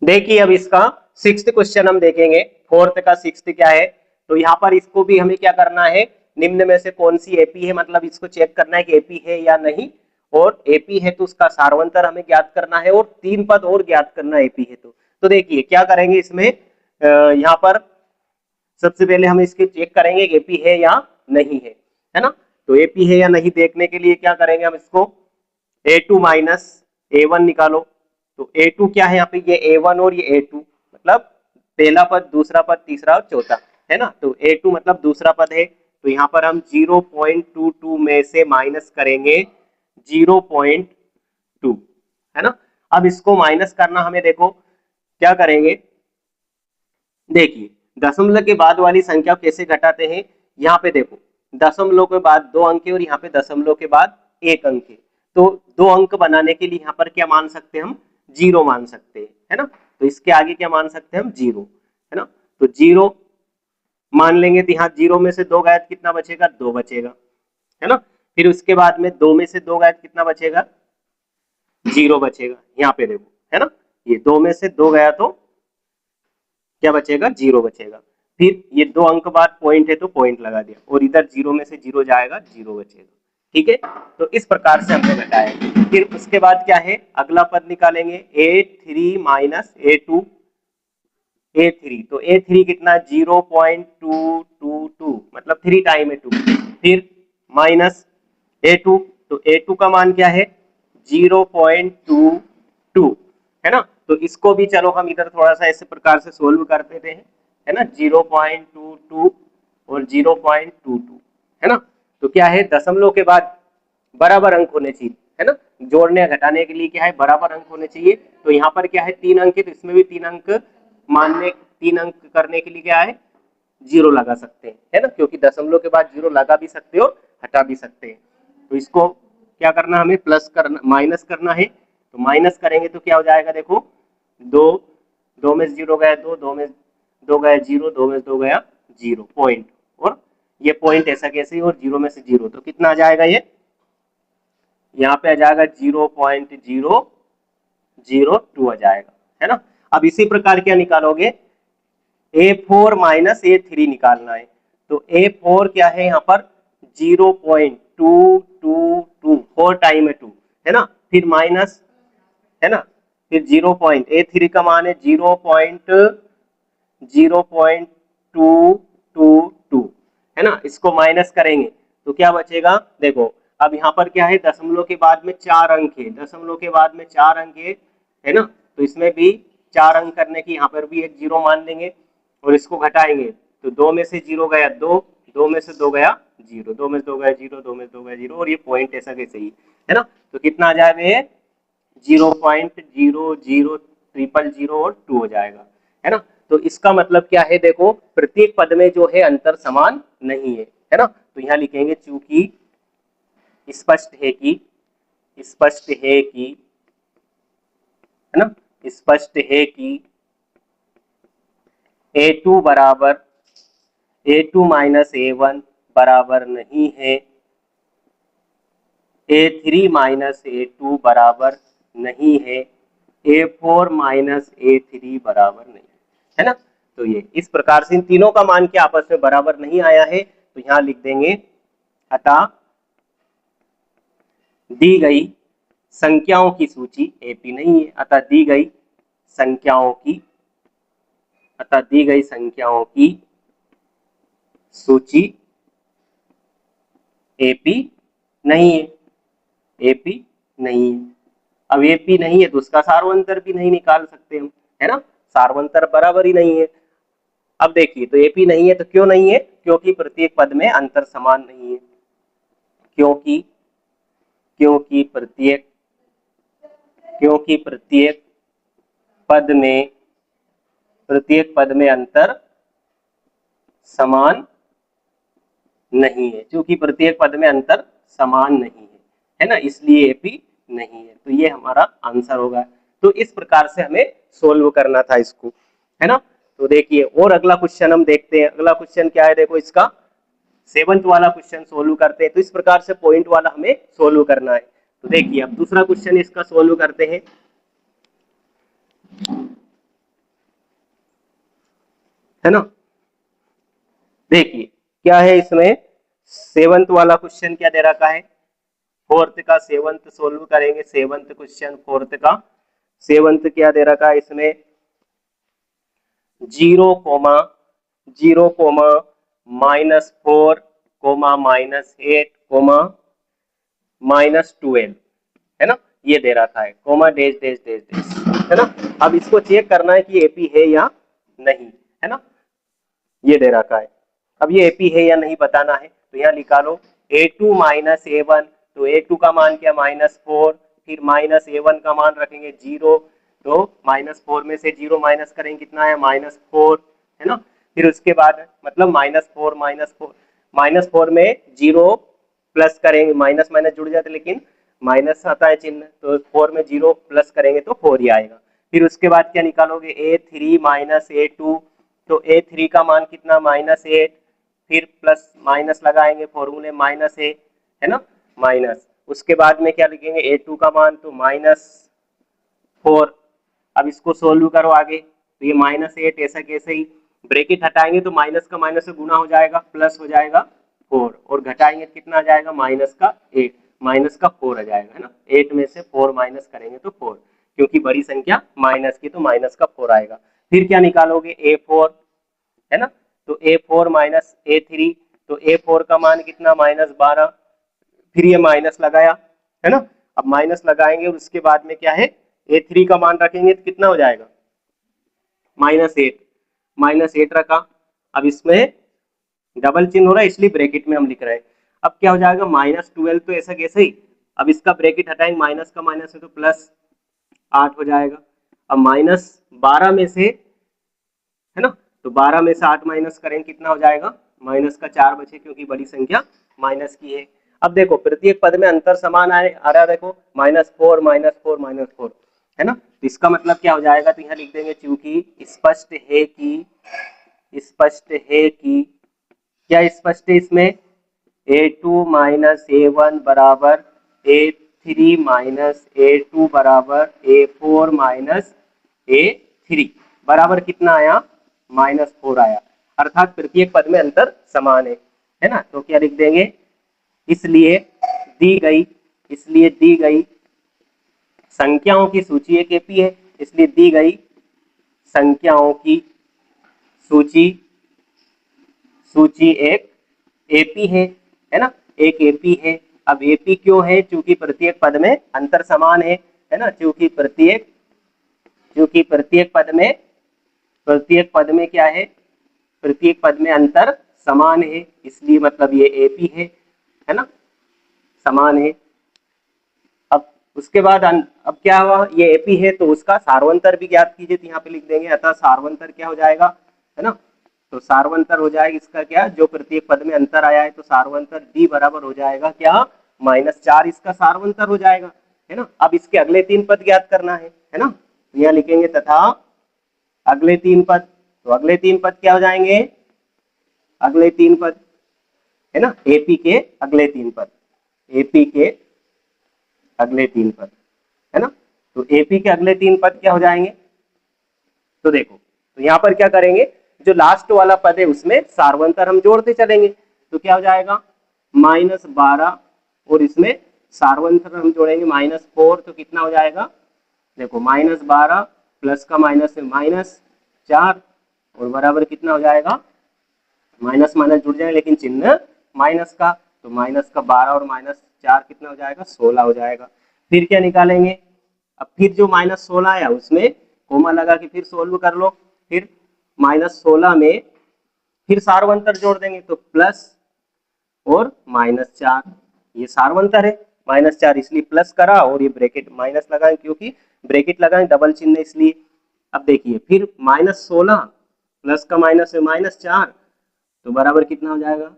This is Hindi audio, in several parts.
देखिए अब इसका सिक्स्थ क्वेश्चन हम देखेंगे, फोर्थ का सिक्स्थ क्या है। तो यहाँ पर इसको भी हमें क्या करना है, निम्न में से कौन सी एपी है, मतलब इसको चेक करना है कि एपी है या नहीं, और एपी है तो उसका सारवंतर हमें ज्ञात करना है और तीन पद और ज्ञात करना है एपी है तो देखिए क्या करेंगे इसमें, यहाँ पर सबसे पहले हम इसके चेक करेंगे कि एपी है या नहीं है ना। तो एपी है या नहीं देखने के लिए क्या करेंगे, हम इसको a2 माइनस a1 निकालो। तो a2 क्या है यहाँ पे, ये a1 और ये a2 मतलब पहला पद, दूसरा पद, तीसरा और चौथा, है ना। तो a2 मतलब दूसरा पद है, तो यहाँ पर हम 0.22 में से माइनस करेंगे 0.2, है ना। अब इसको माइनस करना हमें, देखो क्या करेंगे, देखिए दशमलव के बाद वाली संख्या कैसे घटाते हैं। यहाँ पे देखो दशमलव के बाद 2 अंक है और यहाँ पे दशमलव के बाद 1 अंक है, तो 2 अंक बनाने के लिए यहाँ पर क्या मान सकते हैं हम, 0 मान सकते हैं, है ना। तो इसके आगे क्या मान सकते हैं हम, 0, है ना। तो 0 मान लेंगे, तो यहाँ 0 में से 2 गया कितना बचेगा, 2 बचेगा, है ना। फिर उसके बाद में 2 में से 2 गया कितना बचेगा, 0 बचेगा। यहाँ पे देखो, है ना, ये 2 में से 2 गया तो क्या बचेगा, 0 बचेगा। फिर ये 2 अंक बाद पॉइंट है तो पॉइंट लगा दिया, और इधर 0 में से 0 जाएगा, 0 बचेगा, ठीक है। तो इस प्रकार से हमने घटाया। फिर उसके बाद क्या है, अगला पद निकालेंगे a3 माइनस a2, a3 तो a3 कितना, 0.222 मतलब 3 टाइम है 2। फिर माइनस a2, तो a2 का मान क्या है, 0.22, है ना। तो इसको भी चलो हम इधर थोड़ा सा इस प्रकार से सोल्व कर देते हैं, है ना, 0.22 और 0.22, है ना। तो क्या है, दशमलव के बाद बराबर अंक होने चाहिए, है ना। जोड़ने घटाने के लिए क्या है, बराबर अंक होने चाहिए। तो यहाँ पर क्या है, 3 अंक है, तो इसमें भी 3 अंक मानने, 3 अंक करने के लिए क्या है, 0 लगा सकते हैं, है ना, क्योंकि दशमलव के बाद 0 लगा भी सकते हो, हटा भी सकते हैं। तो इसको क्या करना, हमें प्लस करना, माइनस करना है। तो माइनस करेंगे तो क्या हो जाएगा, देखो 2, 2 में 0 गया 2, 2 में 2 गया 0, 2 में 2 गया 0 पॉइंट, और ये पॉइंट ऐसा कैसे, और 0 में से 0 तो कितना आ जाएगा, ये यहाँ पे आ जाएगा 0.002 आ जाएगा, है ना। अब इसी प्रकार क्या निकालोगे, A4 माइनस A3 निकालना है। तो A4 क्या है यहाँ पर, 0.222, 4 टाइम है 2, है ना। फिर माइनस, है ना, फिर 0.A3 का मान है 0.222, है ना। इसको माइनस करेंगे तो क्या बचेगा, देखो अब यहाँ पर क्या है, दशमलव के बाद में 4 अंक है, दशमलव के बाद में 4 अंक है ना। तो इसमें भी 4 अंक करने की यहाँ पर भी एक 0 मान लेंगे, और इसको घटाएंगे तो 2 में से 0 गया 2, 2 में से 2 गया 0, 2 में से 2 गया 0, 2 में से 2 गया 0, और ये पॉइंट ऐसा कैसे ही, है ना। तो कितना आ जाएगा, ये 0.00000 और 2 हो जाएगा, है ना। तो इसका मतलब क्या है, देखो प्रत्येक पद में जो है अंतर समान नहीं है ना। तो यहाँ लिखेंगे चूंकि स्पष्ट है कि, स्पष्ट है कि, है ना, स्पष्ट है कि A2 बराबर, A2 माइनस A1 बराबर नहीं है, A3 माइनस A2 बराबर नहीं है, A4 माइनस A3 बराबर नहीं, है ना। तो ये इस प्रकार से इन तीनों का मान क्या आपस में बराबर नहीं आया है, तो यहां लिख देंगे, अतः दी गई संख्याओं की सूची एपी नहीं है, अतः दी गई संख्याओं की, अतः दी गई संख्याओं की सूची एपी नहीं है, एपी नहीं है। अब एपी नहीं है तो उसका सार्वंतर भी नहीं निकाल सकते हम, है ना, सार्वंतर बराबर ही नहीं है। अब देखिए तो एपी नहीं है तो क्यों नहीं है, क्योंकि प्रत्येक पद में अंतर समान नहीं है, क्योंकि क्योंकि प्रत्येक क्योंकि प्रत्येक पद में अंतर समान नहीं है, क्योंकि प्रत्येक पद में अंतर समान नहीं है ना, इसलिए एपी नहीं है। तो ये हमारा आंसर होगा। तो इस प्रकार से हमें सोल्व करना था इसको, है ना। तो देखिए और अगला क्वेश्चन हम देखते हैं, अगला क्वेश्चन क्या है, देखो इसका 7th वाला क्वेश्चन सोल्व करते हैं। तो इस प्रकार से पॉइंट वाला हमें सोल्व करना है। तो देखिए अब दूसरा क्वेश्चन इसका सोल्व करते हैं। है ना। देखिए क्या है इसमें, सेवंथ वाला क्वेश्चन क्या दे रखा है, फोर्थ का सेवंथ सोल्व करेंगे, सेवंथ क्वेश्चन फोर्थ का। सेवंथ क्या दे रखा है इसमें, 0, -4, -8, -12 है ना, ये दे रखा है, comma days days days days, है ना। अब इसको चेक करना है कि एपी है या नहीं, है ना, ये दे रखा है। अब ये एपी है या नहीं बताना है, तो यहाँ निकालो a2 -a1, तो a2 का मान क्या -4, फिर -a1 का मान रखेंगे 0, तो -4 में से 0 माइनस करेंगे कितना है -4, है ना। फिर उसके बाद मतलब -4 में 0 प्लस करेंगे, माइनस माइनस जुड़ जाते लेकिन माइनस आता है चिन्ह, तो 4 में 0 प्लस करेंगे तो 4 ही आएगा। फिर उसके बाद क्या निकालोगे, a3 -a2, तो a3 का मान कितना -8, फिर प्लस माइनस लगाएंगे फॉर्मूले -a, है ना, माइनस, उसके बाद में क्या लिखेंगे a2 का मान तो -4। अब इसको सोल्व करो आगे, तो ये -8 ऐसा कैसे ही, ब्रैकेट हटाएंगे तो माइनस का माइनस से गुना हो जाएगा, प्लस हो जाएगा 4, और घटाएंगे कितना आ जाएगा -8, माइनस का 4 आ जाएगा, है ना। 8 में से 4 माइनस करेंगे तो 4, क्योंकि बड़ी संख्या माइनस की तो माइनस का 4 आएगा। फिर क्या निकालोगे a4, है ना, तो a4 -a3, तो a4 का मान कितना -12, फिर ये माइनस लगाया, है ना। अब माइनस लगाएंगे और उसके बाद में क्या है, a3 का मान रखेंगे तो कितना हो जाएगा -8 रखा। अब इसमें डबल चिन्ह हो रहा है इसलिए ब्रैकेट में हम लिख रहे हैं। अब क्या हो जाएगा -12, तो ऐसा कैसे ही, अब इसका ब्रैकेट हटाएंगे, माइनस का माइनस है तो +8 हो जाएगा। अब -12 में से, है ना, तो 12 में से 8 माइनस करेंगे कितना हो जाएगा, -4 बचे, क्योंकि बड़ी संख्या माइनस की है। अब देखो प्रत्येक पद में अंतर समान आ रहा है, देखो -4 -4 है ना, तो इसका मतलब क्या हो जाएगा, तो यहाँ लिख देंगे चूंकि क्या स्पष्ट है इसमें, a2 -a1 बराबर a3 -a2 बराबर a4 -a3 बराबर कितना आया -4 आया, अर्थात प्रत्येक पद में अंतर समान है ना। तो क्या लिख देंगे, इसलिए दी गई संख्याओं की सूची एक एपी है, इसलिए दी गई संख्याओं की सूची एक एपी है ना, एक एपी है। अब एपी क्यों है, क्योंकि प्रत्येक पद में अंतर समान है ना, क्योंकि प्रत्येक पद में क्या है, प्रत्येक पद में अंतर समान है, इसलिए मतलब ये एपी है ना, समान है। अब उसके बाद अब क्या हुआ, ये एपी है तो उसका सार्वंतर भी ज्ञात कीजिए, तो यहाँ पे लिख देंगे, अतः सार्वंतर क्या हो जाएगा, है ना, तो सार्वंतर हो जाएगा इसका क्या, जो प्रत्येक पद में अंतर आया है तो सार्वंतर डी बराबर हो जाएगा क्या -4, इसका सार्वंतर हो जाएगा, है ना। अब इसके अगले 3 पद ज्ञात करना है ना, तो यहाँ लिखेंगे तथा अगले 3 पद, तो अगले 3 पद क्या हो जाएंगे, अगले 3 पद, है ना, एपी के अगले 3 पद, एपी के अगले 3 पद, है ना, तो एपी के अगले 3 पद क्या हो जाएंगे, तो देखो, तो यहाँ पर क्या करेंगे, जो लास्ट वाला पद है उसमें सार्वंतर हम जोड़ते चलेंगे, तो क्या हो जाएगा -12, और इसमें सार्वंतर हम जोड़ेंगे -4, तो कितना हो जाएगा, देखो -12 प्लस का माइनस है -4, और बराबर कितना हो जाएगा, माइनस माइनस जुड़ जाएगा लेकिन चिन्ह माइनस का, तो -12 और -4 कितना हो जाएगा 16 हो जाएगा। फिर क्या निकालेंगे, अब फिर जो -16 आया उसमें कोमा लगा के फिर सोल्व कर लो, फिर -16 में फिर सार्वंतर जोड़ देंगे तो प्लस और -4, ये सार्वंतर है, -4 इसलिए प्लस करा, और ये ब्रैकेट माइनस लगाए क्योंकि ब्रैकेट लगाए डबल चिन्ह इसलिए। अब देखिए फिर -16 प्लस का माइनस है -4, तो बराबर कितना हो जाएगा,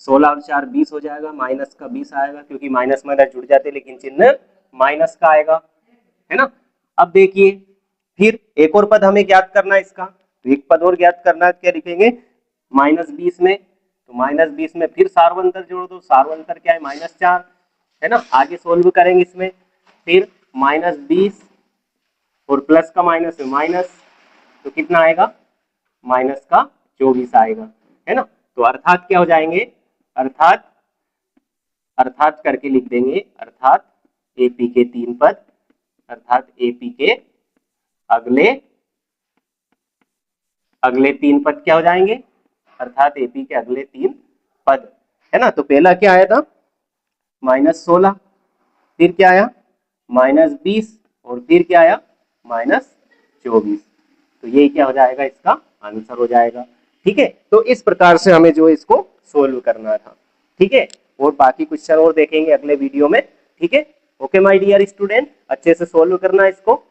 16 और 4 20 हो जाएगा, माइनस का 20 आएगा, क्योंकि माइनस माइनस जुड़ जाते लेकिन चिन्ह माइनस का आएगा, है ना। अब देखिए फिर एक और पद हमें ज्ञात करना है इसका, तो एक पद और ज्ञात करना है, क्या लिखेंगे -20 में, तो -20 में फिर सार्वंतर जोड़ दो, सार्वंतर क्या है -4, है ना। आगे सोल्व करेंगे इसमें, फिर -20 और प्लस का माइनस है माइनस, तो कितना आएगा -का 24 आएगा, है ना। तो अर्थात क्या हो जाएंगे, अर्थात अर्थात करके लिख देंगे, अर्थात एपी के 3 पद, अर्थात एपी के अगले अगले 3 पद क्या हो जाएंगे, अर्थात एपी के अगले 3 पद, है ना। तो पहला क्या आया था -16, फिर क्या आया -20 और फिर क्या आया -24। तो ये क्या हो जाएगा, इसका आंसर हो जाएगा। ठीक है, तो इस प्रकार से हमें जो इसको सोल्व करना था। ठीक है, और बाकी क्वेश्चन और देखेंगे अगले वीडियो में। ठीक है, ओके माय डियर स्टूडेंट, अच्छे से सोल्व करना इसको।